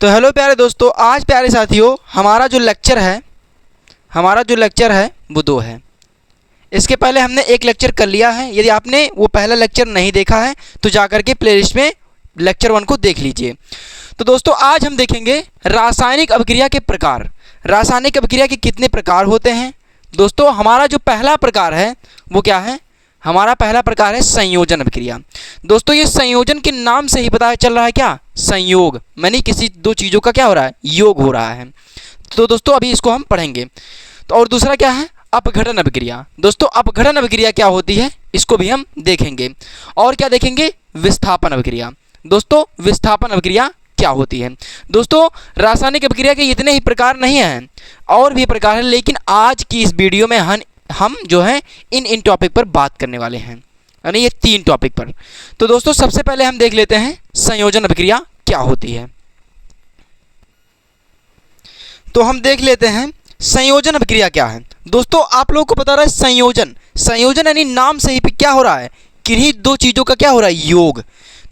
तो हेलो प्यारे दोस्तों, आज प्यारे साथियों हमारा जो लेक्चर है वो दो है। इसके पहले हमने एक लेक्चर कर लिया है। यदि आपने वो पहला लेक्चर नहीं देखा है तो जाकर के प्लेलिस्ट में लेक्चर 1 को देख लीजिए। तो दोस्तों आज हम देखेंगे रासायनिक अभिक्रिया के प्रकार। रासायनिक अभिक्रिया के कितने प्रकार होते हैं। दोस्तों हमारा जो पहला प्रकार है वो क्या है, हमारा पहला प्रकार है संयोजन अभिक्रिया। दोस्तों ये संयोजन के नाम से ही पता चल रहा है क्या, संयोग, यानी किसी दो चीज़ों का क्या हो रहा है, योग हो रहा है। तो दोस्तों अभी इसको हम पढ़ेंगे। तो और दूसरा क्या है, अपघटन अभिक्रिया। दोस्तों अपघटन अभिक्रिया क्या होती है इसको भी हम देखेंगे। और क्या देखेंगे, विस्थापन अभिक्रिया। दोस्तों विस्थापन अभिक्रिया क्या होती है। दोस्तों रासायनिक अभिक्रिया के इतने ही प्रकार नहीं हैं, और भी प्रकार हैं, लेकिन आज की इस वीडियो में हम जो है इन टॉपिक पर बात करने वाले हैं, यानी ये 3 टॉपिक पर। तो दोस्तों सबसे पहले हम देख लेते हैं संयोजन अभिक्रिया क्या होती है। तो हम देख लेते हैं संयोजन अभिक्रिया क्या है। दोस्तों आप लोगों को पता रहा है संयोजन यानी नाम से ही क्या हो रहा है, किन्हीं दो चीज़ों का क्या हो रहा है, योग।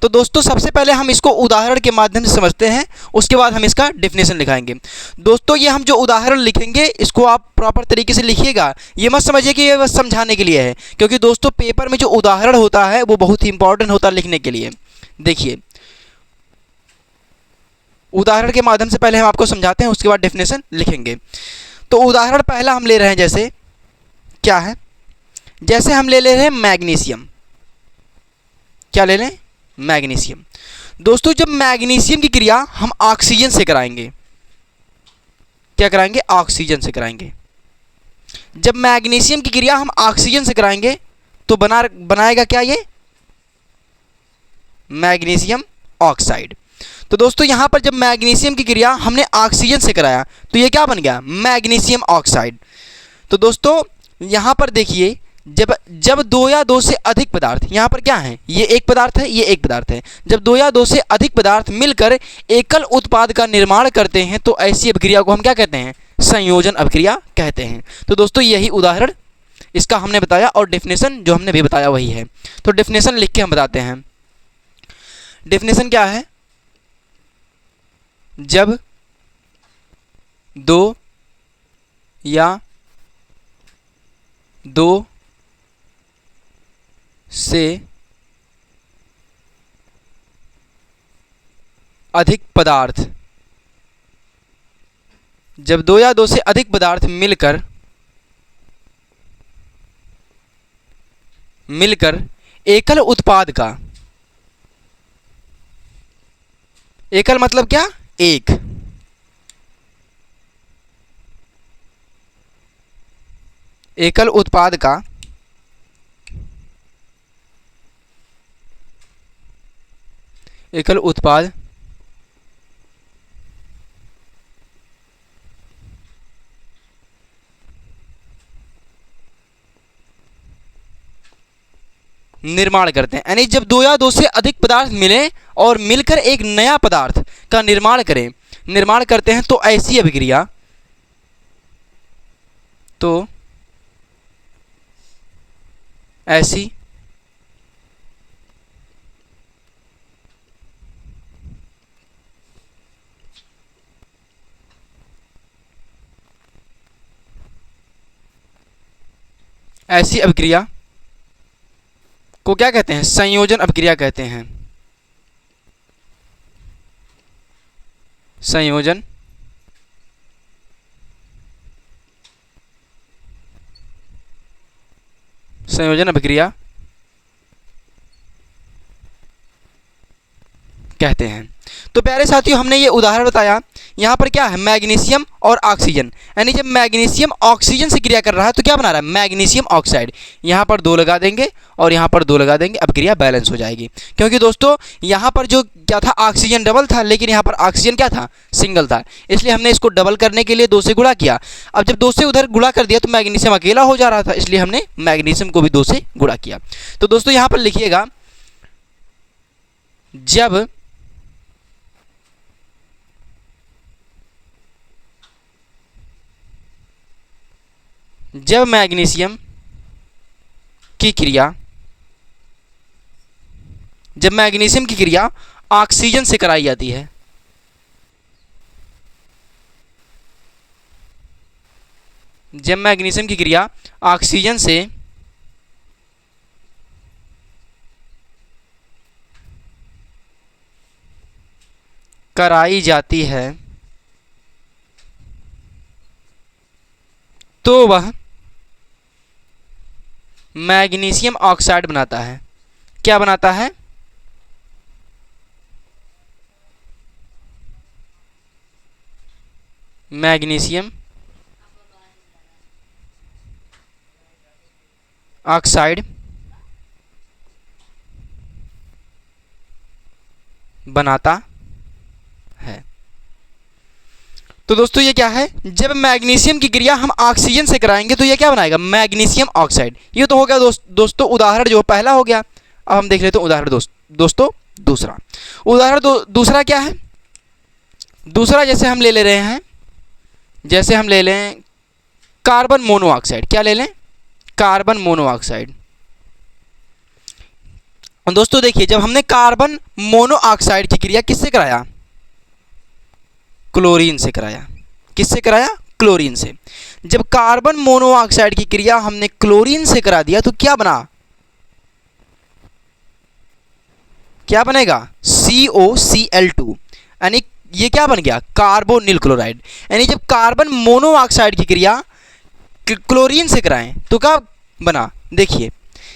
तो दोस्तों सबसे पहले हम इसको उदाहरण के माध्यम से समझते हैं, उसके बाद हम इसका डेफिनेशन लिखाएंगे। दोस्तों ये हम जो उदाहरण लिखेंगे इसको आप प्रॉपर तरीके से लिखिएगा। ये मत समझिए कि ये बस समझाने के लिए है, क्योंकि दोस्तों पेपर में जो उदाहरण होता है वो बहुत ही इंपॉर्टेंट होता है लिखने के लिए। देखिए उदाहरण के माध्यम से पहले हम आपको समझाते हैं, उसके बाद डेफिनेशन लिखेंगे। तो उदाहरण पहला हम ले रहे हैं, जैसे क्या है, जैसे हम ले रहे हैं मैग्नीशियम। क्या ले लें, मैग्नीशियम। दोस्तों जब मैग्नीशियम की क्रिया हम ऑक्सीजन से कराएंगे, क्या कराएंगे, ऑक्सीजन से कराएंगे। जब मैग्नीशियम की क्रिया हम ऑक्सीजन से कराएंगे तो बनाएगा क्या, ये मैग्नीशियम ऑक्साइड। तो दोस्तों यहां पर जब मैग्नीशियम की क्रिया हमने ऑक्सीजन से कराया तो ये क्या बन गया, मैग्नीशियम ऑक्साइड। तो दोस्तों यहां पर देखिए जब 2 या 2 से अधिक पदार्थ, यहाँ पर क्या है, ये एक पदार्थ है, ये एक पदार्थ है, जब 2 या 2 से अधिक पदार्थ मिलकर एकल उत्पाद का निर्माण करते हैं तो ऐसी अभिक्रिया को हम क्या कहते हैं, संयोजन अभिक्रिया कहते हैं। तो दोस्तों यही उदाहरण इसका हमने बताया, और डेफिनेशन जो हमने भी बताया वही है। तो डेफिनेशन लिख के हम बताते हैं। डेफिनेशन क्या है, जब 2 या 2 से अधिक पदार्थ, जब 2 या 2 से अधिक पदार्थ मिलकर एकल उत्पाद का, एकल मतलब क्या, एक, एकल उत्पाद का एकल उत्पाद निर्माण करते हैं। यानी जब 2 या 2 से अधिक पदार्थ मिलें और मिलकर एक नया पदार्थ का निर्माण करते हैं तो ऐसी अभिक्रिया, तो ऐसी अभिक्रिया को क्या कहते हैं, संयोजन अभिक्रिया कहते हैं। संयोजन अभिक्रिया कहते हैं। तो प्यारे साथियों हमने ये उदाहरण बताया, यहाँ पर क्या है, मैग्नीशियम और ऑक्सीजन, यानी जब मैग्नीशियम ऑक्सीजन से क्रिया कर रहा है तो क्या बना रहा है, मैग्नीशियम ऑक्साइड। यहाँ पर 2 लगा देंगे और यहाँ पर 2 लगा देंगे, अभिक्रिया बैलेंस हो जाएगी। क्योंकि दोस्तों यहाँ पर जो क्या था, ऑक्सीजन डबल था, लेकिन यहाँ पर ऑक्सीजन क्या था, सिंगल था, इसलिए हमने इसको डबल करने के लिए 2 से गुणा किया। अब जब 2 से उधर गुणा कर दिया तो मैग्नीशियम अकेला हो जा रहा था, इसलिए हमने मैग्नीशियम को भी 2 से गुणा किया। तो दोस्तों यहाँ पर लिखिएगा, जब मैग्नीशियम की क्रिया ऑक्सीजन से कराई जाती है, जब मैग्नीशियम की क्रिया ऑक्सीजन से कराई जाती है तो वह मैग्नीशियम ऑक्साइड बनाता है। क्या बनाता है? मैग्नीशियम ऑक्साइड बनाता है। तो दोस्तों ये क्या है? जब मैग्नीशियम की क्रिया हम ऑक्सीजन से कराएंगे तो ये क्या बनाएगा? Magnesium oxide. ये तो हो गया दोस्तों उदाहरण जो पहला हो गया। अब हम देख लेते हैं उदाहरण दोस्तों दूसरा। उदाहरण दूसरा क्या है? दूसरा जैसे हम ले रहे हैं, जैसे हम ले लें कार्बन मोनोऑक्साइड। क्या ले लें? Carbon monoxide. दोस्तों देखिए, जब हमने कार्बन मोनोऑक्साइड की क्रिया किससे कराया? क्लोरीन से कराया। किससे कराया? क्लोरीन से। जब कार्बन मोनोऑक्साइड की क्रिया हमने क्लोरीन से करा दिया तो क्या बना? क्या बनेगा? COCl2। यानी ये क्या बन गया? Carbonyl chloride. यानी जब कार्बन मोनोऑक्साइड की क्रिया क्लोरीन से कराएं तो क्या बना? देखिए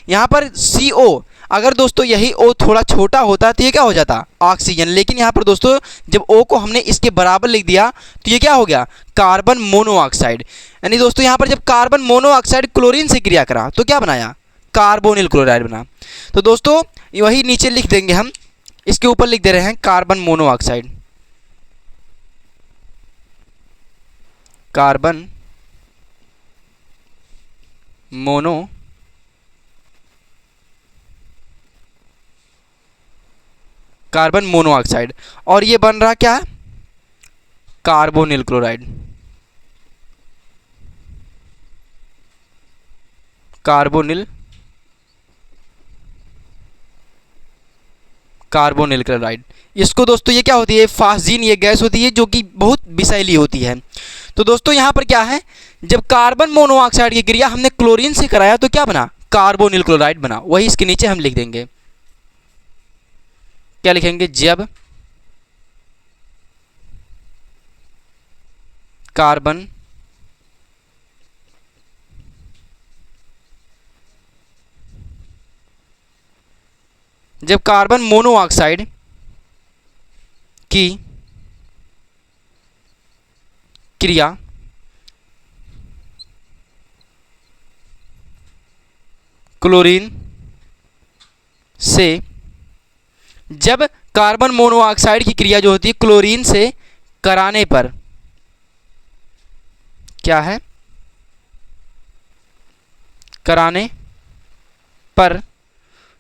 यहाँ पर CO, अगर दोस्तों यही O थोड़ा छोटा होता तो ये क्या हो जाता? ऑक्सीजन। लेकिन यहाँ पर दोस्तों जब O को हमने इसके बराबर लिख दिया तो ये क्या हो गया? Carbon monoxide. यानी दोस्तों यहाँ पर जब कार्बन मोनोऑक्साइड क्लोरीन से क्रिया करा तो क्या बनाया? कार्बोनिल क्लोराइड बना। तो दोस्तों वही नीचे लिख देंगे हम, इसके ऊपर लिख दे रहे हैं carbon monoxide. Carbon mono carbon monoxide. और ये बन रहा क्या है? Carbonyl chloride. Carbonyl chloride. इसको दोस्तों ये क्या होती है? फास्जीन। ये गैस होती है जो कि बहुत विषैली होती है। तो दोस्तों यहाँ पर क्या है? जब कार्बन मोनोऑक्साइड की क्रिया हमने क्लोरीन से कराया तो क्या बना? कार्बोनिल क्लोराइड बना। वही इसके नीचे हम लिख देंगे। क्या लिखेंगे? जब कार्बन मोनोऑक्साइड की क्रिया क्लोरीन से, जब कार्बन मोनोऑक्साइड की क्रिया जो होती है क्लोरीन से कराने पर क्या है? कराने पर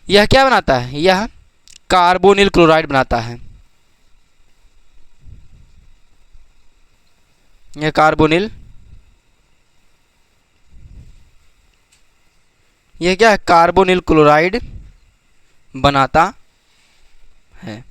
यह क्या बनाता है? यह कार्बोनिल क्लोराइड बनाता है। यह कार्बोनिल, यह क्या है? कार्बोनिल क्लोराइड बनाता है।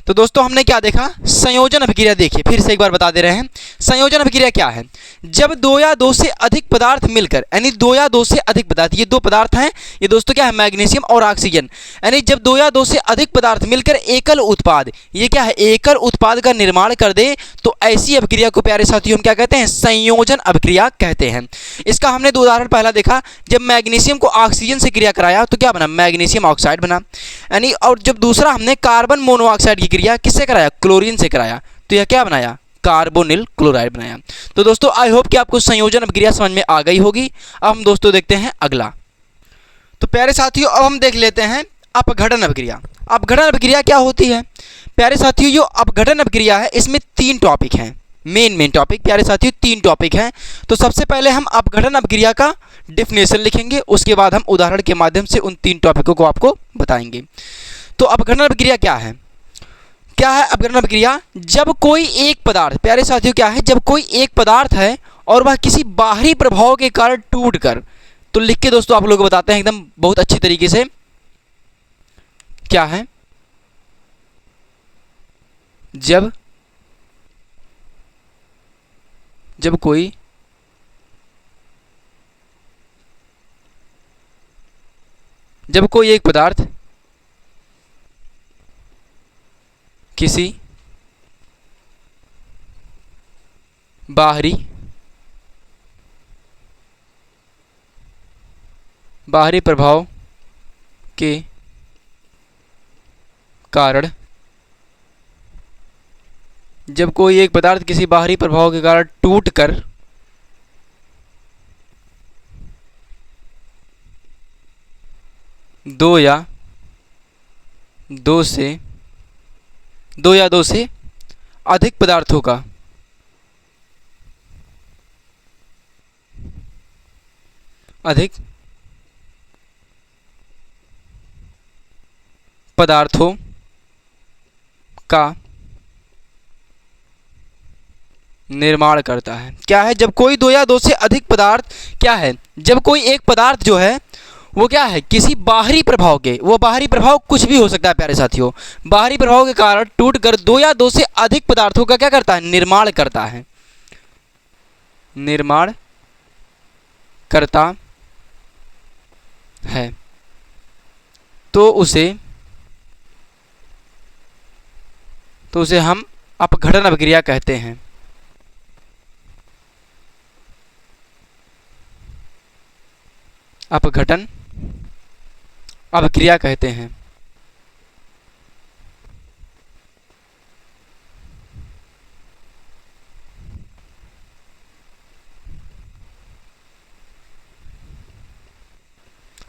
तो दोस्तों हमने क्या देखा? संयोजन अभिक्रिया। देखिए फिर से एक बार बता दे रहे हैं, संयोजन अभिक्रिया क्या है? जब दो या दो से अधिक पदार्थ मिलकर, यानी दो या दो से अधिक पदार्थ, ये दो पदार्थ हैं, ये दोस्तों क्या है? मैग्नीशियम और ऑक्सीजन। यानी जब दो या दो से अधिक पदार्थ मिलकर एकल उत्पाद, ये क्या है? एकल उत्पाद का निर्माण कर दे तो ऐसी अभिक्रिया को प्यारे साथियों हम क्या कहते हैं? संयोजन अभिक्रिया कहते हैं। इसका हमने दो उदाहरण पहला देखा, जब मैग्नीशियम को ऑक्सीजन से क्रिया कराया तो क्या बना? मैग्नीशियम ऑक्साइड बना। यानी और जब दूसरा हमने कार्बन मोनोऑक्साइड की क्रिया किससे कराया? क्लोरीन से कराया, तो यह क्या बनाया? कार्बोनिल क्लोराइड बनाया। तो दोस्तों आई होप कि आपको संयोजन अभिक्रिया समझ में आ गई होगी। अब हम दोस्तों देखते हैं अगला। तो प्यारे साथियों अब हम देख लेते हैं अपघटन अभिक्रिया। अपघटन अभिक्रिया क्या होती है? प्यारे साथियों जो अपघटन अभिक्रिया है इसमें तीन टॉपिक हैं, मेन टॉपिक प्यारे साथियों तीन टॉपिक हैं। तो सबसे पहले हम अपघटन अभिक्रिया का डेफिनेशन लिखेंगे, उसके बाद हम उदाहरण के माध्यम से उन तीन टॉपिकों को आपको बताएंगे। तो अपघटन अभिक्रिया क्या है? क्या है अपघटन अभिक्रिया? जब कोई एक पदार्थ, प्यारे साथियों क्या है? जब कोई एक पदार्थ है और वह किसी बाहरी प्रभाव के कारण टूट कर, तो लिख के दोस्तों आप लोगों को बताते हैं एकदम बहुत अच्छी तरीके से। क्या है? जब जब कोई एक पदार्थ किसी बाहरी प्रभाव के कारण, जब कोई एक पदार्थ किसी बाहरी प्रभाव के कारण टूटकर दो या दो से अधिक पदार्थों का निर्माण करता है। क्या है? जब कोई दो या दो से अधिक पदार्थ, क्या है, जब कोई एक पदार्थ जो है वो क्या है, किसी बाहरी प्रभाव के, वो बाहरी प्रभाव कुछ भी हो सकता है प्यारे साथियों, बाहरी प्रभाव के कारण टूटकर दो या दो से अधिक पदार्थों का क्या करता है, निर्माण करता है, निर्माण करता है, तो उसे हम अपघटन अभिक्रिया कहते हैं। अपघटन अभिक्रिया कहते हैं।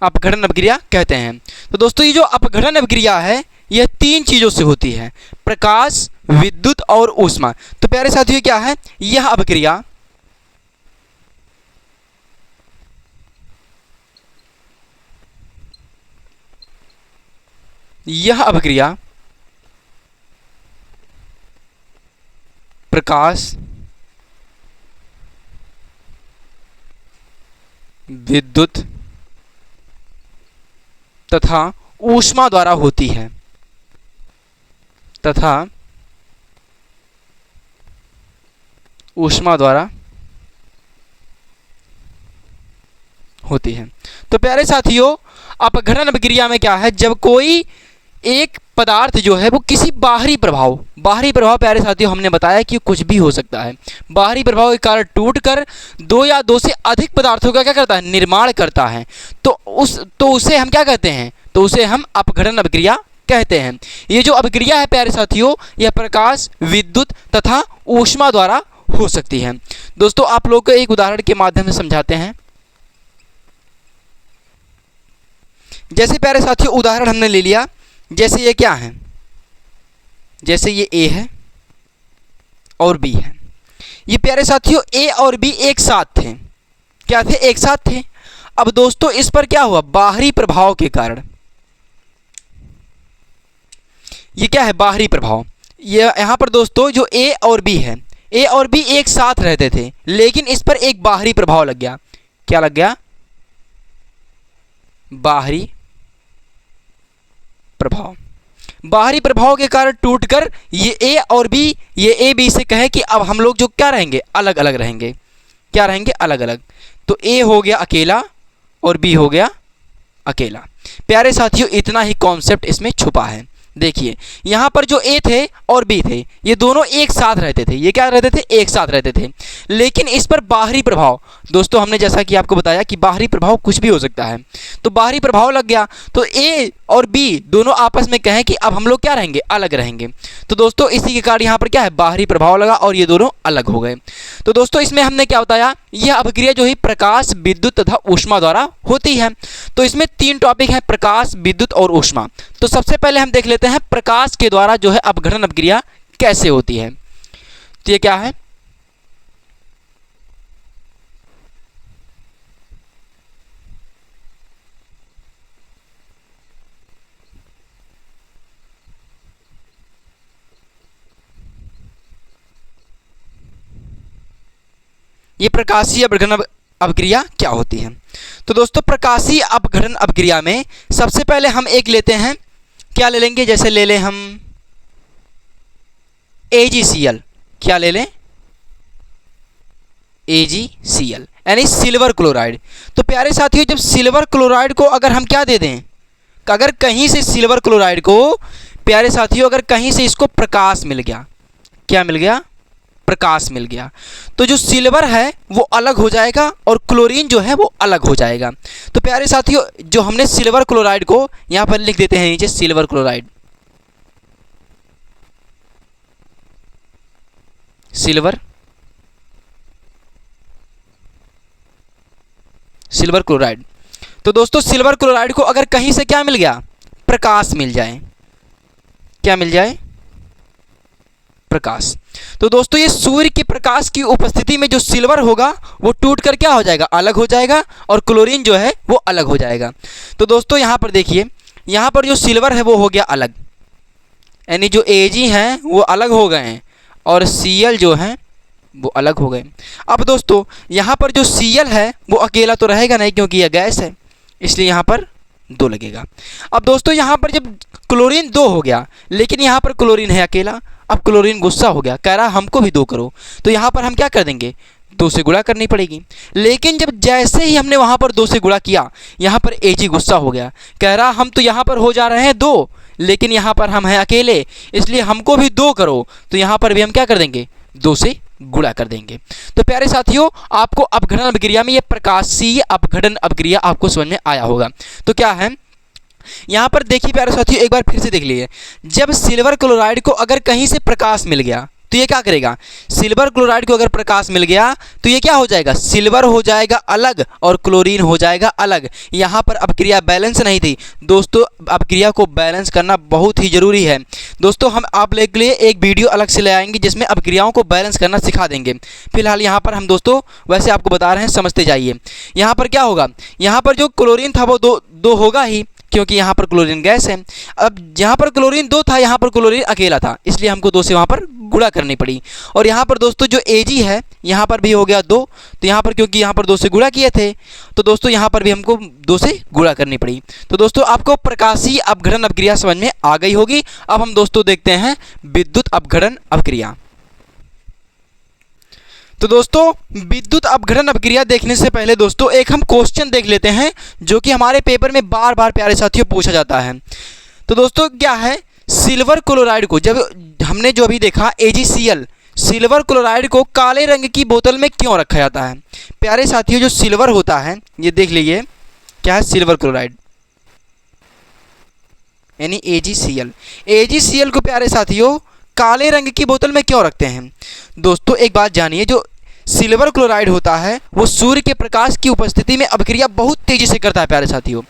अपघटन अभिक्रिया कहते हैं। तो दोस्तों ये जो अपघटन अभिक्रिया है यह तीन चीजों से होती है, प्रकाश, विद्युत और ऊष्मा। तो प्यारे साथियों क्या है, यह अभिक्रिया प्रकाश, विद्युत तथा ऊष्मा द्वारा होती है, तो प्यारे साथियों अपघटन अभिक्रिया में क्या है, जब कोई एक पदार्थ जो है वो किसी बाहरी प्रभाव प्यारे साथियों हमने बताया कि कुछ भी हो सकता है, बाहरी प्रभाव के कारण टूटकर दो या दो से अधिक पदार्थों का क्या करता है, निर्माण करता है, तो उसे हम क्या कहते हैं, तो उसे हम अपघटन अभिक्रिया कहते हैं। ये जो अभिक्रिया है प्यारे साथियों यह प्रकाश, विद्युत तथा ऊष्मा द्वारा हो सकती है। दोस्तों आप लोग को एक उदाहरण के माध्यम से समझाते हैं। जैसे प्यारे साथियों उदाहरण हमने ले लिया, जैसे ये क्या है, जैसे ये ए है और बी है। ये प्यारे साथियों ए और बी एक साथ थे, क्या थे, एक साथ थे। अब दोस्तों इस पर क्या हुआ, बाहरी प्रभाव के कारण, ये क्या है, बाहरी प्रभाव, ये यहां पर दोस्तों जो ए और बी है, ए और बी एक साथ रहते थे, लेकिन इस पर एक बाहरी प्रभाव लग गया। क्या लग गया, बाहरी प्रभाव। बाहरी प्रभाव के कारण टूटकर ये ए और बी, ये ए बी से कहे कि अब हम लोग जो क्या रहेंगे, अलग अलग रहेंगे, क्या रहेंगे, अलग अलग। तो ए हो गया अकेला और बी हो गया अकेला। प्यारे साथियों इतना ही कॉन्सेप्ट इसमें छुपा है। देखिए यहाँ पर जो ए थे और बी थे ये दोनों एक साथ रहते थे, ये क्या रहते थे, एक साथ रहते थे, लेकिन इस पर बाहरी प्रभाव, दोस्तों हमने जैसा कि आपको बताया कि बाहरी प्रभाव कुछ भी हो सकता है, तो बाहरी प्रभाव लग गया, तो ए और बी दोनों आपस में कहें कि अब हम लोग क्या रहेंगे, अलग रहेंगे। तो दोस्तों इसी के कारण यहाँ पर क्या है, बाहरी प्रभाव लगा और ये दोनों अलग हो गए। तो दोस्तों इसमें हमने क्या बताया, यह अभिक्रिया जो है प्रकाश, विद्युत तथा ऊष्मा द्वारा होती है। तो इसमें तीन टॉपिक हैं, प्रकाश, विद्युत और ऊष्मा। तो सबसे पहले हम देख लेते हैं प्रकाश के द्वारा जो है अपघटन अभिक्रिया कैसे होती है। तो ये क्या है, ये प्रकाशीय अपघटन अभिक्रिया क्या होती है। तो दोस्तों प्रकाशीय अपघटन अभिक्रिया में सबसे पहले हम एक लेते हैं, क्या ले लेंगे, जैसे ले लें हम AgCl, क्या ले लें, AgCl यानी सिल्वर क्लोराइड। तो प्यारे साथियों, जब सिल्वर क्लोराइड को अगर हम क्या दे दें, अगर कहीं से सिल्वर क्लोराइड को प्यारे साथियों अगर कहीं से इसको प्रकाश मिल गया, क्या मिल गया, प्रकाश मिल गया, तो जो सिल्वर है वो अलग हो जाएगा और क्लोरीन जो है वो अलग हो जाएगा। तो प्यारे साथियों, जो हमने सिल्वर क्लोराइड को यहाँ पर लिख देते हैं नीचे, सिल्वर क्लोराइड, सिल्वर क्लोराइड। तो दोस्तों सिल्वर क्लोराइड को अगर कहीं से क्या मिल गया, प्रकाश मिल जाए, क्या मिल जाए, प्रकाश। तो दोस्तों ये सूर्य के प्रकाश की उपस्थिति में जो सिल्वर होगा वो टूटकर क्या हो जाएगा, अलग हो जाएगा और क्लोरीन जो है वो अलग हो जाएगा। तो दोस्तों यहाँ पर देखिए, यहाँ पर जो सिल्वर है वो हो गया अलग, यानी जो Ag हैं वो अलग हो गए हैं और Cl जो हैं वो अलग हो गए। अब दोस्तों यहाँ पर जो Cl है वो अकेला तो रहेगा नहीं, क्योंकि यह गैस है, इसलिए यहाँ पर 2 लगेगा। अब दोस्तों यहाँ पर जब क्लोरीन 2 हो गया, लेकिन यहाँ पर क्लोरीन है अकेला, अब क्लोरीन गुस्सा हो गया, कह रहा हमको भी 2 करो, तो यहाँ पर हम क्या कर देंगे, 2 से गुणा करनी पड़ेगी। लेकिन जब जैसे ही हमने वहाँ पर 2 से गुणा किया, यहाँ पर Ag गुस्सा हो गया, कह रहा हम तो यहाँ पर हो जा रहे हैं 2, लेकिन यहाँ पर हम हैं अकेले, इसलिए हमको भी 2 करो, तो यहाँ पर भी हम क्या कर देंगे, 2 से गुणा कर देंगे। तो प्यारे साथियों, आपको अपघटन अभिक्रिया में ये प्रकाशीय अपघटन अभिक्रिया आपको समझ में आया होगा। तो क्या है यहाँ पर देखिए प्यारे साथियों, एक बार फिर से देख लीजिए, जब सिल्वर क्लोराइड को अगर कहीं से प्रकाश मिल गया तो ये क्या करेगा, सिल्वर क्लोराइड को अगर प्रकाश मिल गया तो ये क्या हो जाएगा, सिल्वर हो जाएगा अलग और क्लोरीन हो जाएगा अलग। यहाँ पर अपक्रिया बैलेंस नहीं थी दोस्तों, अपक्रिया को बैलेंस करना बहुत ही ज़रूरी है दोस्तों। हम आप लोग के लिए एक वीडियो अलग से ले आएंगे जिसमें अपक्रियाओं को बैलेंस करना सिखा देंगे। फिलहाल यहाँ पर हम दोस्तों वैसे आपको बता रहे हैं, समझते जाइए। यहाँ पर क्या होगा, यहाँ पर जो क्लोरीन था वो दो होगा ही, क्योंकि यहाँ पर क्लोरीन गैस है। अब यहाँ पर क्लोरीन 2 था, यहाँ पर क्लोरीन अकेला था, इसलिए हमको 2 से वहाँ पर गुणा करनी पड़ी। और यहाँ पर दोस्तों जो Ag है यहाँ पर भी हो गया 2, तो यहाँ पर क्योंकि यहाँ पर 2 से गुणा किए थे, तो दोस्तों यहाँ पर भी हमको 2 से गुणा करनी पड़ी। तो दोस्तों आपको प्रकाशीय अपघटन अभिक्रिया समझ में आ गई होगी। अब हम दोस्तों देखते हैं विद्युत अपघटन अभिक्रिया। तो दोस्तों विद्युत अपघटन अभिक्रिया देखने से पहले दोस्तों एक हम क्वेश्चन देख लेते हैं जो कि हमारे पेपर में बार बार प्यारे साथियों पूछा जाता है। तो दोस्तों क्या है, सिल्वर क्लोराइड को जब हमने जो अभी देखा AgCl, सिल्वर क्लोराइड को काले रंग की बोतल में क्यों रखा जाता है। प्यारे साथियों जो सिल्वर होता है, ये देख लीजिए क्या है, सिल्वर क्लोराइड यानी AgCl। AgCl को प्यारे साथियों काले रंग की बोतल में क्यों रखते हैं। दोस्तों एक बात जानिए, जो सिल्वर क्लोराइड होता है वो सूर्य के प्रकाश की उपस्थिति में अभिक्रिया बहुत तेज़ी से करता है प्यारे साथियों,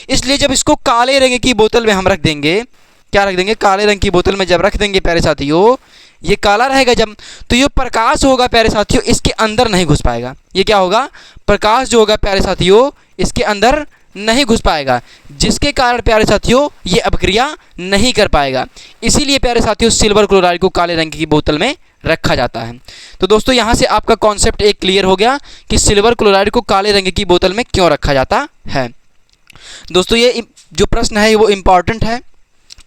इसलिए जब इसको काले रंग की बोतल में हम रख देंगे, क्या रख देंगे, काले रंग की बोतल में जब रख देंगे प्यारे साथियों, ये काला रहेगा जब, तो ये प्रकाश होगा प्यारे साथियों इसके अंदर नहीं घुस पाएगा। ये क्या होगा, प्रकाश जो होगा प्यारे साथियों इसके अंदर नहीं घुस पाएगा, जिसके कारण प्यारे साथियों ये अभिक्रिया नहीं कर पाएगा। इसीलिए प्यारे साथियों सिल्वर क्लोराइड को काले रंग की बोतल में रखा जाता है। तो दोस्तों यहाँ से आपका कॉन्सेप्ट एक क्लियर हो गया कि सिल्वर क्लोराइड को काले रंग की बोतल में क्यों रखा जाता है। दोस्तों ये जो प्रश्न है वो इम्पॉर्टेंट है,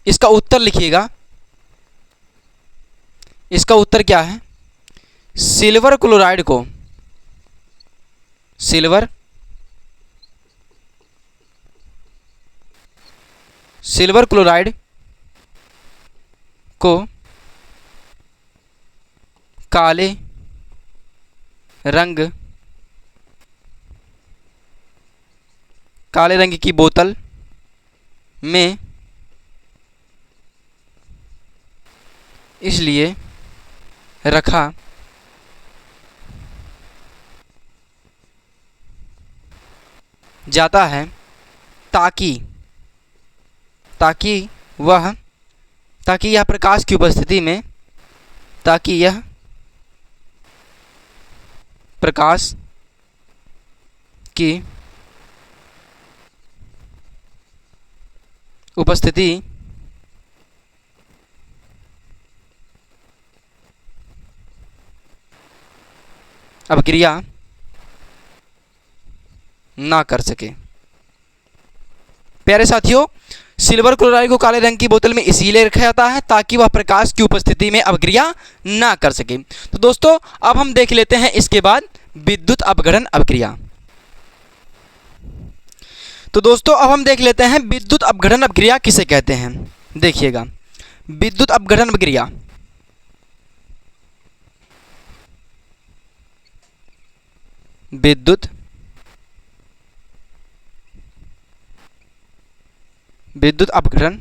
इसका उत्तर लिखिएगा। इसका उत्तर क्या है, सिल्वर क्लोराइड को, सिल्वर क्लोराइड को काले रंग की बोतल में इसलिए रखा जाता है ताकि यह प्रकाश की उपस्थिति में, ताकि यह प्रकाश की उपस्थिति अभिक्रिया ना कर सके। प्यारे साथियों सिल्वर क्लोराइड को काले रंग की बोतल में इसीलिए रखा जाता है ताकि वह प्रकाश की उपस्थिति में अभिक्रिया ना कर सके। तो दोस्तों अब हम देख लेते हैं इसके बाद विद्युत अपघटन अपक्रिया। तो दोस्तों अब हम देख लेते हैं विद्युत अपघटन अपक्रिया किसे कहते हैं। देखिएगा, विद्युत अपघटन अपक्रिया विद्युत अपघटन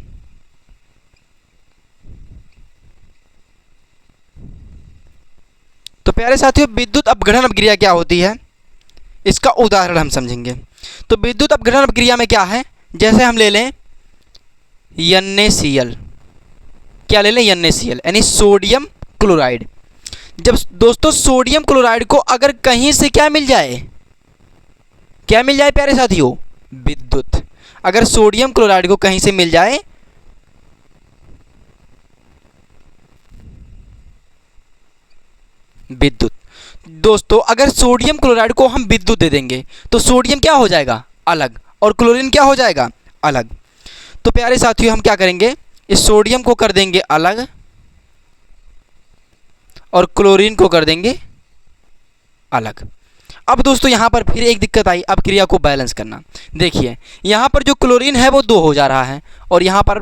तो प्यारे साथियों, विद्युत अपघटन अपक्रिया क्या होती है इसका उदाहरण हम समझेंगे। तो विद्युत अपघटन अपक्रिया में क्या है, जैसे हम ले लें NaCl, क्या ले लें NaCl यानी सोडियम क्लोराइड। जब दोस्तों सोडियम क्लोराइड को अगर कहीं से क्या मिल जाए, क्या मिल जाए प्यारे साथियों, विद्युत। अगर सोडियम क्लोराइड को कहीं से मिल जाए विद्युत, दोस्तों अगर सोडियम क्लोराइड को हम विद्युत दे देंगे तो सोडियम क्या हो जाएगा, अलग, और क्लोरीन क्या हो जाएगा, अलग। तो प्यारे साथियों हम क्या करेंगे, इस सोडियम को कर देंगे अलग और क्लोरीन को कर देंगे अलग। अब दोस्तों यहाँ पर फिर एक दिक्कत आई, अब क्रिया को बैलेंस करना। देखिए यहाँ पर जो क्लोरीन है वो 2 हो जा रहा है और यहाँ पर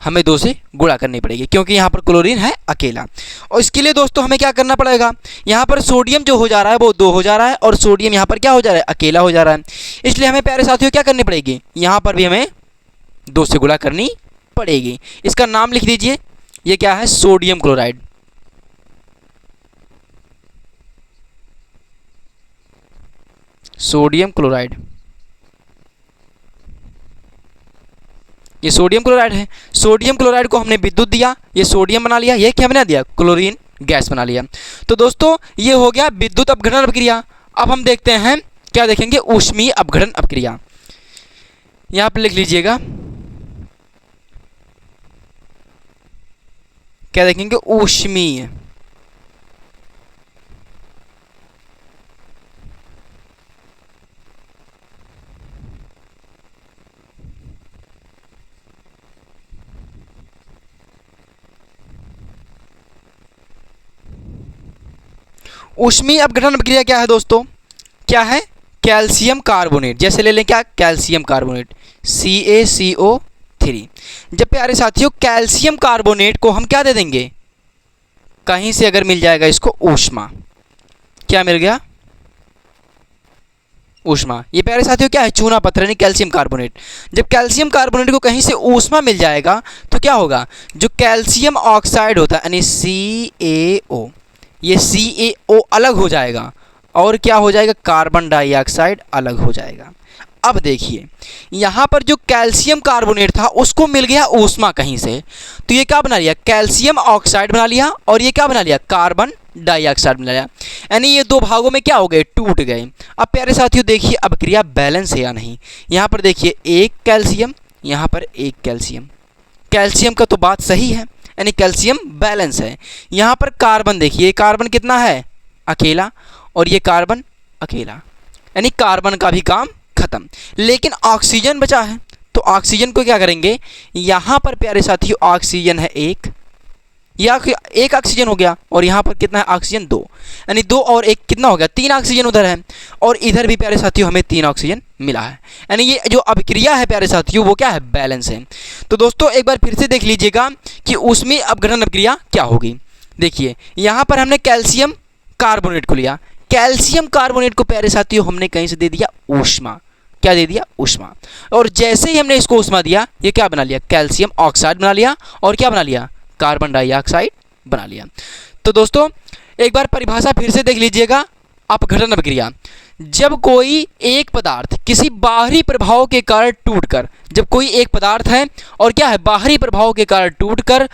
हमें 2 से गुणा करनी पड़ेगी क्योंकि यहाँ पर क्लोरीन है अकेला। और इसके लिए दोस्तों हमें क्या करना पड़ेगा, यहाँ पर सोडियम जो हो जा रहा है वो 2 हो जा रहा है और सोडियम यहाँ पर क्या हो जा रहा है, अकेला हो जा रहा है। इसलिए हमें प्यारे साथियों क्या करनी पड़ेगी, यहाँ पर भी हमें 2 से गुणा करनी पड़ेगी। इसका नाम लिख दीजिए, ये क्या है, सोडियम क्लोराइड। सोडियम क्लोराइड, ये सोडियम क्लोराइड है। सोडियम क्लोराइड को हमने विद्युत दिया, ये सोडियम बना लिया, ये क्या बना दिया, क्लोरीन गैस बना लिया। तो दोस्तों ये हो गया विद्युत अपघटन अपक्रिया। अब हम देखते हैं क्या देखेंगे, ऊष्मीय अपघटन अपक्रिया। यहां पर लिख लीजिएगा, क्या देखेंगे, ऊष्मीय ऊष्मीय अपघटन अपक्रिया क्या है दोस्तों, क्या है, कैल्शियम कार्बोनेट। जैसे ले लें क्या, कैल्शियम कार्बोनेट CaCO3। जब प्यारे साथियों कैल्शियम कार्बोनेट को हम क्या दे देंगे, कहीं से अगर मिल जाएगा इसको ऊष्मा, क्या मिल गया, ऊष्मा। ये प्यारे साथियों क्या है, चूना पत्थर यानी कैल्शियम कार्बोनेट। जब कैल्शियम कार्बोनेट को कहीं से ऊष्मा मिल जाएगा तो क्या होगा, जो कैल्शियम ऑक्साइड होता है यानी CaO, ये CaO अलग हो जाएगा और क्या हो जाएगा, कार्बन डाइऑक्साइड अलग हो जाएगा। अब देखिए यहाँ पर जो कैल्शियम कार्बोनेट था उसको मिल गया ऊष्मा कहीं से, तो ये क्या बना लिया, कैल्शियम ऑक्साइड बना लिया और ये क्या बना लिया, कार्बन डाइऑक्साइड बना लिया। यानी ये 2 भागों में क्या हो गए, टूट गए। अब प्यारे साथियों देखिए अब क्रिया बैलेंस है या नहीं। यहाँ पर देखिए 1 कैल्शियम, यहाँ पर 1 कैल्शियम, कैल्शियम का तो बात सही है यानी कैल्शियम बैलेंस है। यहाँ पर कार्बन देखिए, कार्बन कितना है, अकेला, और ये कार्बन अकेला, यानी कार्बन का भी काम खत्म। लेकिन ऑक्सीजन बचा है, तो ऑक्सीजन को क्या करेंगे, यहाँ पर प्यारे साथियों ऑक्सीजन है 1, या 1 ऑक्सीजन हो गया और यहाँ पर कितना है ऑक्सीजन 2, यानी 2 और 1 कितना हो गया, 3 ऑक्सीजन उधर है और इधर भी प्यारे साथियों हमें 3 ऑक्सीजन मिला है। यानी ये जो अभिक्रिया है प्यारे साथियों वो क्या है, बैलेंस है। तो दोस्तों एक बार फिर से देख लीजिएगा कि ऊष्मीय अपघटन अभिक्रिया क्या होगी। देखिए यहाँ पर हमने कैल्शियम कार्बोनेट को लिया, कैल्शियम कार्बोनेट को प्यारे साथियों हमने कहीं से दे दिया ऊष्मा, क्या दे दिया, ऊष्मा। और जैसे ही हमने इसको ऊष्मा दिया ये क्या बना लिया, कैल्शियम ऑक्साइड बना लिया और क्या बना लिया, कार्बन डाइऑक्साइड बना लिया। तो दोस्तों एक बार परिभाषा फिर से देख लीजिएगा, अपघटन अभिक्रिया, जब कोई एक पदार्थ किसी बाहरी प्रभाव के कारण टूटकर, जब कोई एक पदार्थ है और क्या है, बाहरी प्रभाव के कारण टूटकर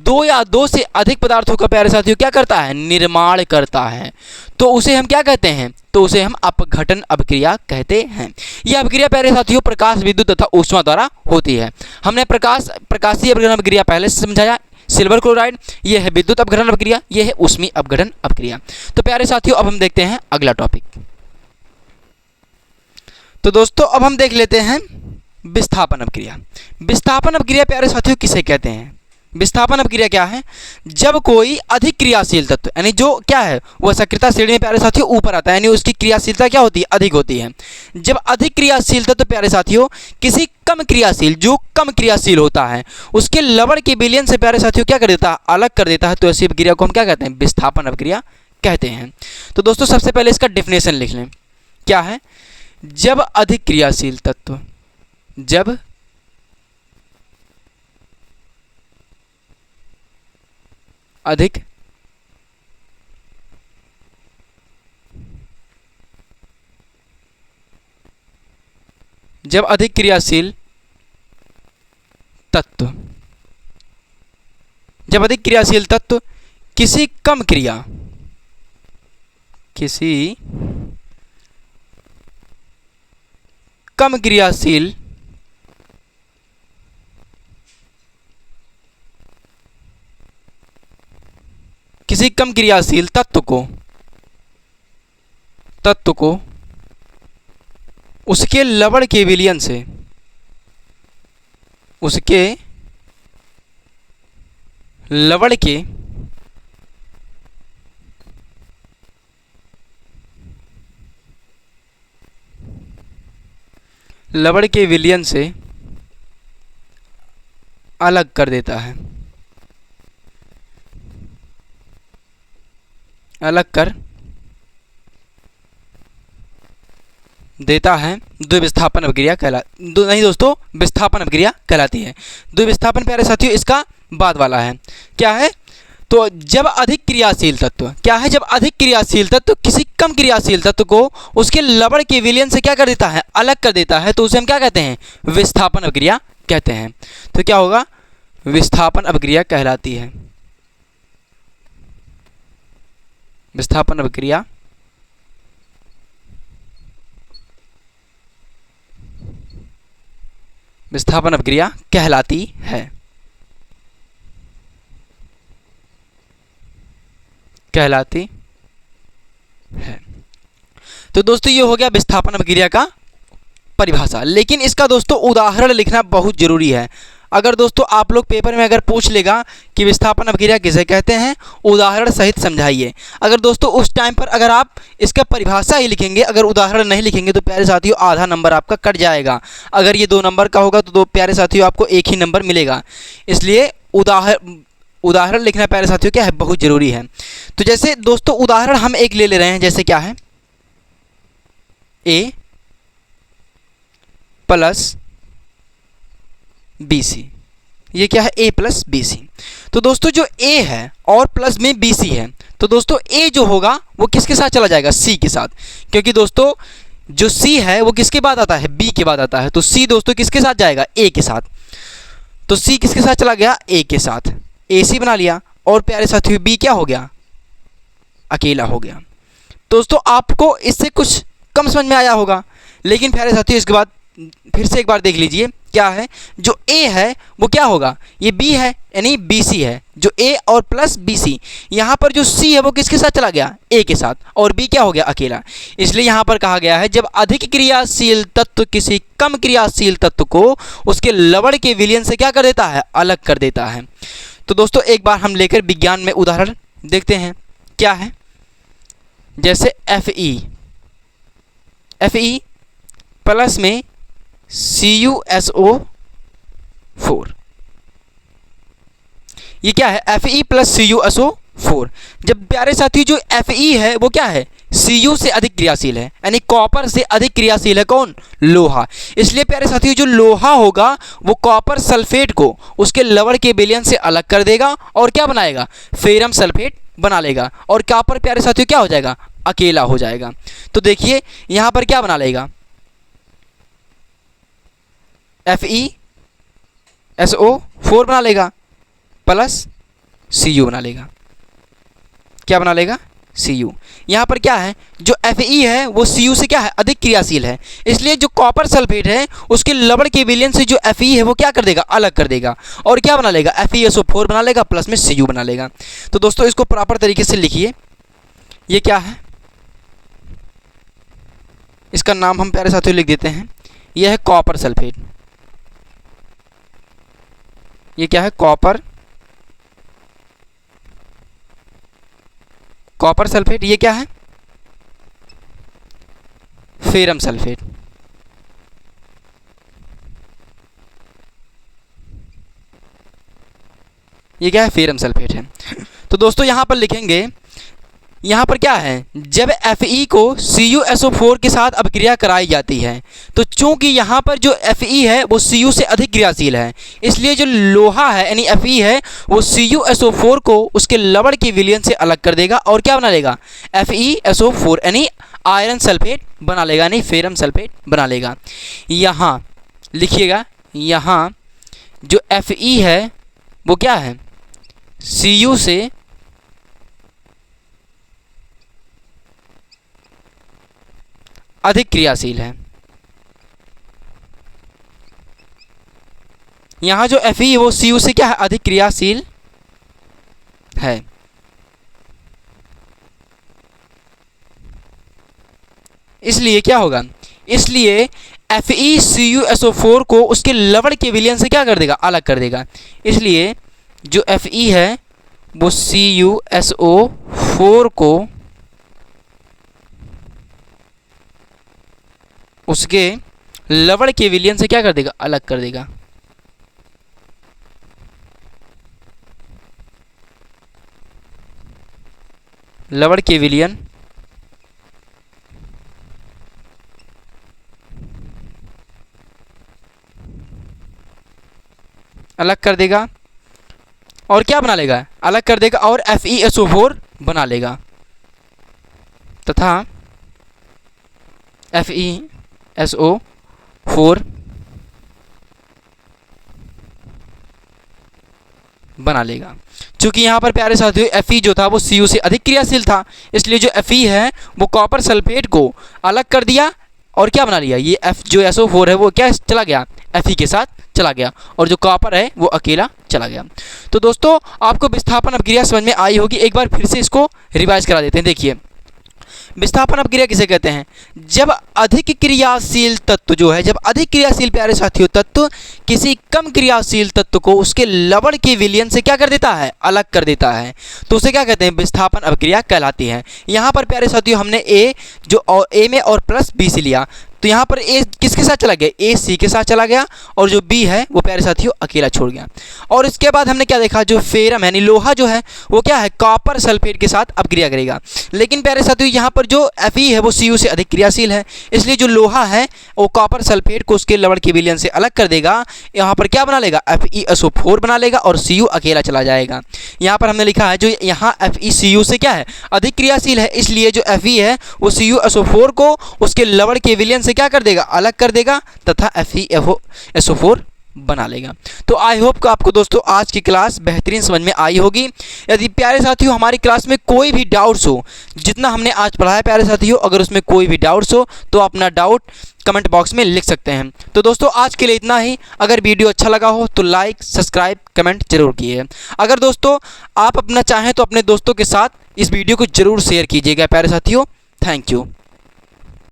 2 या 2 से अधिक पदार्थों का प्यारे साथियों क्या करता है, निर्माण करता है, तो उसे हम क्या कहते हैं, तो उसे हम अपघटन अभिक्रिया कहते हैं। यह अभिक्रिया प्यारे साथियों प्रकाश, विद्युत तथा ऊष्मा द्वारा होती है। हमने प्रकाशीय अपघटन अभिक्रिया पहले से समझाया, सिल्वर क्लोराइड, यह है विद्युत अपघटन अभिक्रिया, यह है ऊष्मीय अपघटन अभिक्रिया। तो प्यारे साथियों अब हम देखते हैं अगला टॉपिक। तो दोस्तों अब हम देख लेते हैं विस्थापन अभिक्रिया। विस्थापन अभिक्रिया प्यारे साथियों किसे कहते हैं, विस्थापन अपक्रिया क्या है? जब कोई अधिक क्रियाशील तत्व यानी जो क्या है वो सक्रियता श्रेणी में प्यारे साथियों ऊपर आता है, यानी उसकी क्रियाशीलता क्या होती है? अधिक होती है। जब अधिक क्रियाशील तत्व प्यारे साथियों किसी कम क्रियाशील, जो कम क्रियाशील होता है, उसके लवण के विलयन से प्यारे साथियों क्या कर देता है? अलग कर देता है। तो ऐसी अपक्रिया को हम क्या कहते हैं? विस्थापन अपक्रिया कहते हैं। तो दोस्तों सबसे पहले इसका डेफिनेशन लिख लें। क्या है? जब अधिक क्रियाशील तत्व, जब अधिक क्रियाशील तत्व, जब अधिक क्रियाशील तत्व किसी कम क्रियाशील तत्व को उसके लवण के विलयन से, उसके लवण के विलयन से अलग कर देता है, अलग कर देता है, द्विविस्थापन अपक्रिया विस्थापन अपक्रिया कहलाती है। द्विविस्थापन प्यारे साथियों इसका बाद वाला है। क्या है? तो जब अधिक क्रियाशील तत्व, क्या है? जब अधिक क्रियाशील तत्व किसी कम क्रियाशील तत्व को उसके लवण के विलयन से क्या कर देता है? अलग कर देता है। तो उसे हम क्या कहते हैं? विस्थापन अपक्रिया कहते हैं। तो क्या होगा? विस्थापन अपक्रिया कहलाती है। विस्थापन अपक्रिया कहलाती है। तो दोस्तों ये हो गया विस्थापन अपक्रिया का परिभाषा। लेकिन इसका दोस्तों उदाहरण लिखना बहुत जरूरी है। अगर दोस्तों आप लोग पेपर में अगर पूछ लेगा कि विस्थापन अपक्रिया किसे कहते हैं, उदाहरण सहित समझाइए। अगर दोस्तों उस टाइम पर अगर आप इसका परिभाषा ही लिखेंगे, अगर उदाहरण नहीं लिखेंगे, तो प्यारे साथियों आधा नंबर आपका कट जाएगा। अगर ये 2 नंबर का होगा तो 2 प्यारे साथियों आपको 1 ही नंबर मिलेगा। इसलिए उदाहरण लिखना प्यारे साथियों क्या है? बहुत ज़रूरी है। तो जैसे दोस्तों उदाहरण हम एक ले रहे हैं, जैसे क्या है? A plus BC। ये क्या है? A plus BC। तो दोस्तों जो A है और प्लस में BC है, तो दोस्तों A जो होगा वो किसके साथ चला जाएगा? C के साथ। क्योंकि दोस्तों जो C है वो किसके बाद आता है? B के बाद आता है। तो C दोस्तों किसके साथ जाएगा? A के साथ। तो C किसके साथ चला गया? A के साथ। AC बना लिया। और प्यारे साथियों B क्या हो गया? अकेला हो गया। दोस्तों आपको इससे कुछ कम समझ में आया होगा, लेकिन प्यारे साथियों इसके बाद फिर से एक बार देख लीजिए। क्या है? जो A है वो क्या होगा? ये B है यानी BC है। जो A और प्लस BC, यहाँ पर जो C है वो किसके साथ चला गया? A के साथ। और B क्या हो गया? अकेला। इसलिए यहाँ पर कहा गया है जब अधिक क्रियाशील तत्व किसी कम क्रियाशील तत्व को उसके लवण के विलयन से क्या कर देता है? अलग कर देता है। तो दोस्तों एक बार हम लेकर विज्ञान में उदाहरण देखते हैं। क्या है? जैसे Fe प्लस में CuSO4। ये क्या है? Fe plus CuSO4। जब प्यारे साथी जो Fe है वो क्या है? Cu से अधिक क्रियाशील है, यानी कॉपर से अधिक क्रियाशील है कौन? लोहा। इसलिए प्यारे साथियों जो लोहा होगा वो कॉपर सल्फेट को उसके लवण के विलयन से अलग कर देगा और क्या बनाएगा? फेरम सल्फेट बना लेगा। और कॉपर प्यारे साथियों क्या हो जाएगा? अकेला हो जाएगा। तो देखिए यहाँ पर क्या बना लेगा? FeSO4 बना लेगा प्लस Cu बना लेगा। क्या बना लेगा? Cu। यहाँ पर क्या है? जो Fe है वो Cu से क्या है? अधिक क्रियाशील है। इसलिए जो कॉपर सल्फेट है उसके लवण के विलयन से जो Fe है वो क्या कर देगा? अलग कर देगा। और क्या बना लेगा? FeSO4 बना लेगा प्लस में Cu बना लेगा। तो दोस्तों इसको प्रॉपर तरीके से लिखिए। ये क्या है? इसका नाम हम प्यारे साथियों लिख देते हैं। यह है कॉपर सल्फेट। ये क्या है? कॉपर कॉपर सल्फेट, ये क्या है, फेरम सल्फेट। ये क्या है, फेरम सल्फेट है। तो दोस्तों यहाँ पर लिखेंगे, यहाँ पर क्या है, जब Fe को CuSO4 के साथ अपक्रिया कराई जाती है तो चूंकि यहाँ पर जो Fe है वो Cu से अधिक क्रियाशील है, इसलिए जो लोहा है यानी Fe है वो CuSO4 को उसके लवण के विलयन से अलग कर देगा और क्या बना लेगा, FeSO4 यानी आयरन सल्फेट बना लेगा, यानी फेरम सल्फेट बना लेगा। यहाँ लिखिएगा, यहाँ जो Fe है वो क्या है, Cu से अधिक क्रियाशील है। यहाँ जो Fe है वो Cu से क्या है, अधिक क्रियाशील है। इसलिए क्या होगा, इसलिए FeCuSO4 को उसके लवण के विलयन से क्या कर देगा, अलग कर देगा। इसलिए जो Fe है वो CuSO4 को उसके लवण के विलयन से क्या कर देगा, अलग कर देगा। लवण के विलयन अलग कर देगा और क्या बना लेगा, अलग कर देगा और FeSO4 बना लेगा तथा FeSO4 बना लेगा। चूंकि यहाँ पर प्यारे साथियों Fe जो था वो Cu से अधिक क्रियाशील था, इसलिए जो Fe है वो कॉपर सल्फेट को अलग कर दिया और क्या बना लिया, ये जो SO4 है वो क्या चला गया, Fe के साथ चला गया और जो कॉपर है वो अकेला चला गया। तो दोस्तों आपको विस्थापन अपक्रिया समझ में आई होगी, एक बार फिर से इसको रिवाइज करा देते हैं। देखिए विस्थापन अपक्रिया किसे कहते हैं, जब अधिक क्रियाशील तत्व जो है, जब अधिक क्रियाशील प्यारे साथियों तत्व किसी कम क्रियाशील तत्व को उसके लवण के विलयन से क्या कर देता है, अलग कर देता है, तो उसे क्या कहते हैं, विस्थापन अपक्रिया कहलाती है। यहाँ पर प्यारे साथियों हमने A में और प्लस B से लिया, तो यहाँ पर A किसके साथ चला गया, A C के साथ चला गया और जो B है वो प्यारे साथियों अकेला छोड़ गया। और इसके बाद हमने क्या देखा, जो फेरम यानी लोहा जो है वो क्या है, कॉपर सल्फेट के साथ अपक्रिया करेगा। लेकिन प्यारे साथियों यहाँ पर जो Fe है वो Cu से अधिक क्रियाशील है, इसलिए जो लोहा है वो कॉपर सल्फेट को उसके लवण के विलयन से अलग कर देगा। यहाँ पर क्या बना लेगा, FeSO4 बना लेगा और Cu अकेला चला जाएगा। यहाँ पर हमने लिखा है जो यहाँ Fe Cu से क्या है, अधिक क्रियाशील है, इसलिए जो Fe है वो CuSO4 को उसके लवण के विलयन से क्या कर देगा, अलग कर देगा तथा FeSO4 बना लेगा। तो आई होप कि आपको दोस्तों आज की क्लास बेहतरीन समझ में आई होगी। यदि प्यारे साथियों हमारी क्लास में कोई भी डाउट्स हो, जितना हमने आज पढ़ाया प्यारे साथियों, अगर उसमें कोई भी डाउट्स हो तो अपना डाउट कमेंट बॉक्स में लिख सकते हैं। तो दोस्तों आज के लिए इतना ही। अगर वीडियो अच्छा लगा हो तो लाइक सब्सक्राइब कमेंट जरूर कीजिए। अगर दोस्तों आप अपना चाहें तो अपने दोस्तों के साथ इस वीडियो को जरूर शेयर कीजिएगा प्यारे साथियों। Thank you.